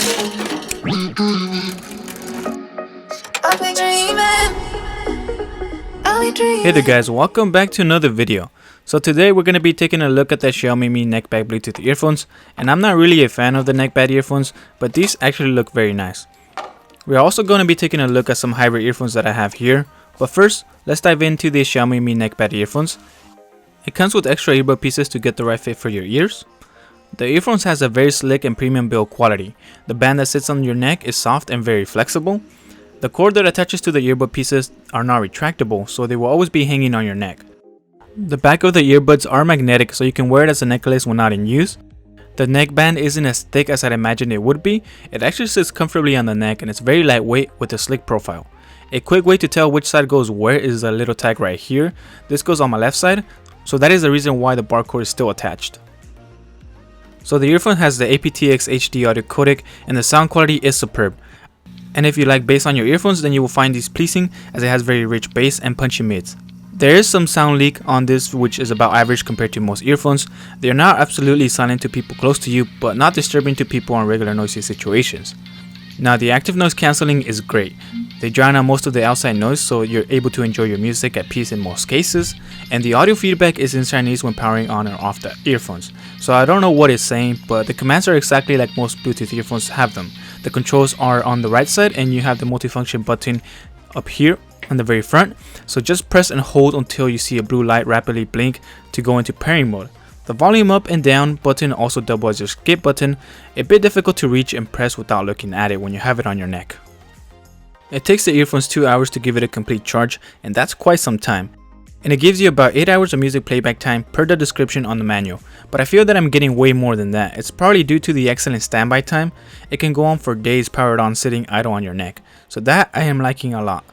Hey there guys, welcome back to another video. So today we're going to be taking a look at the Xiaomi Mi Neckband Bluetooth earphones, and I'm not really a fan of the Neckband earphones, but these actually look very nice. We're also going to be taking a look at some hybrid earphones that I have here, but first let's dive into the Xiaomi Mi Neckband earphones. It comes with extra earbud pieces to get the right fit for your ears. The earphones has a very slick and premium build quality. The band that sits on your neck is soft and very flexible. The cord that attaches to the earbud pieces are not retractable, so they will always be hanging on your neck. The back of the earbuds are magnetic, so you can wear it as a necklace when not in use. The neckband isn't as thick as I'd imagined it would be. It actually sits comfortably on the neck and it's very lightweight with a slick profile. A quick way to tell which side goes where is a little tag right here. This goes on my left side, so that is the reason why the barcode is still attached. So the earphone has the aptX HD audio codec and the sound quality is superb. And if you like bass on your earphones, then you will find these pleasing as it has very rich bass and punchy mids. There is some sound leak on this, which is about average compared to most earphones. They are not absolutely silent to people close to you, but not disturbing to people in regular noisy situations. Now the active noise cancelling is great. They drown out most of the outside noise, so you're able to enjoy your music at peace in most cases. And the audio feedback is in Chinese when powering on or off the earphones. So I don't know what it's saying, but the commands are exactly like most Bluetooth earphones have them. The controls are on the right side and you have the multifunction button up here on the very front. So just press and hold until you see a blue light rapidly blink to go into pairing mode. The volume up and down button also double as your skip button, a bit difficult to reach and press without looking at it when you have it on your neck. It takes the earphones 2 hours to give it a complete charge, and that's quite some time. And it gives you about 8 hours of music playback time per the description on the manual, but I feel that I'm getting way more than that. It's probably due to the excellent standby time. It can go on for days powered on sitting idle on your neck, so that I am liking a lot.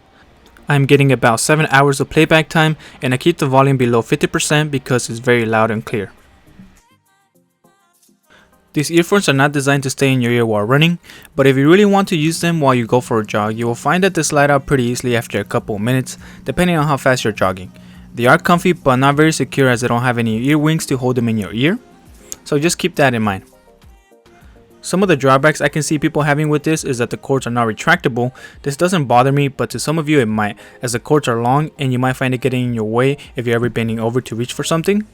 I'm getting about 7 hours of playback time, and I keep the volume below 50% because it's very loud and clear. These earphones are not designed to stay in your ear while running, but if you really want to use them while you go for a jog, you will find that they slide out pretty easily after a couple of minutes, depending on how fast you're jogging. They are comfy but not very secure as they don't have any ear wings to hold them in your ear, so just keep that in mind. Some of the drawbacks I can see people having with this is that the cords are not retractable. This doesn't bother me, but to some of you it might, as the cords are long and you might find it getting in your way if you're ever bending over to reach for something.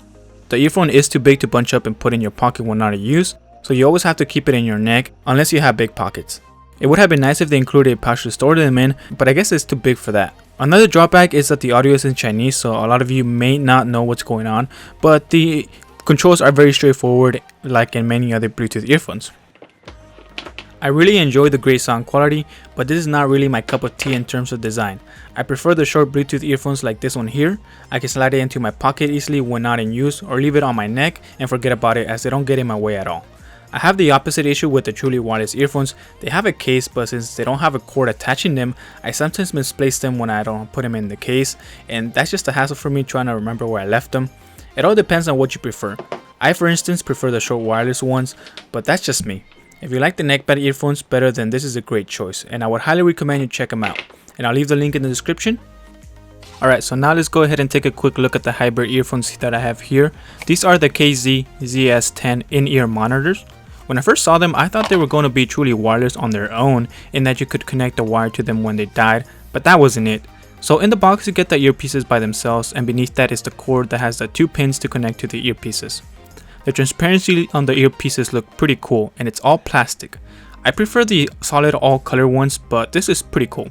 The earphone is too big to bunch up and put in your pocket when not in use, so you always have to keep it in your neck unless you have big pockets. It would have been nice if they included a pouch to store them in, but I guess it's too big for that. Another drawback is that the audio is in Chinese, so a lot of you may not know what's going on, but the controls are very straightforward like in many other Bluetooth earphones. I really enjoy the great sound quality, but this is not really my cup of tea in terms of design. I prefer the short Bluetooth earphones like this one here. I can slide it into my pocket easily when not in use, or leave it on my neck and forget about it as they don't get in my way at all. I have the opposite issue with the truly wireless earphones. They have a case, but since they don't have a cord attaching them, I sometimes misplace them when I don't put them in the case, and that's just a hassle for me trying to remember where I left them. It all depends on what you prefer. I, for instance, prefer the short wireless ones, but that's just me. If you like the neckband earphones better, then this is a great choice, and I would highly recommend you check them out. And I'll leave the link in the description. Alright, so now let's go ahead and take a quick look at the hybrid earphones that I have here. These are the KZ-ZS10 in-ear monitors. When I first saw them, I thought they were going to be truly wireless on their own, in that you could connect a wire to them when they died, but that wasn't it. So in the box you get the earpieces by themselves, and beneath that is the cord that has the 2 pins to connect to the earpieces. The transparency on the earpieces look pretty cool, and it's all plastic. I prefer the solid all color ones, but this is pretty cool.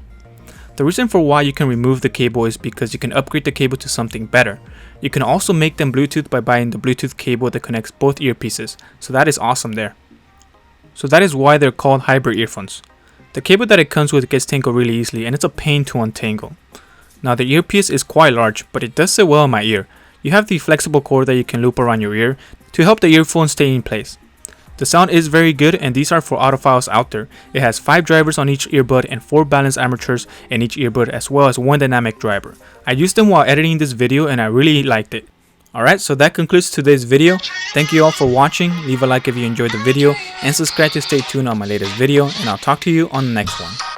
The reason for why you can remove the cable is because you can upgrade the cable to something better. You can also make them Bluetooth by buying the Bluetooth cable that connects both earpieces, so that is awesome there. So that is why they're called hybrid earphones. The cable that it comes with gets tangled really easily, and it's a pain to untangle. Now the earpiece is quite large, but it does sit well in my ear. You have the flexible cord that you can loop around your ear to help the earphone stay in place. The sound is very good, and these are for audiophiles out there. It has 5 drivers on each earbud and 4 balanced armatures in each earbud, as well as 1 dynamic driver. I used them while editing this video and I really liked it. Alright, so that concludes today's video. Thank you all for watching. Leave a like if you enjoyed the video and subscribe to stay tuned on my latest video, and I'll talk to you on the next one.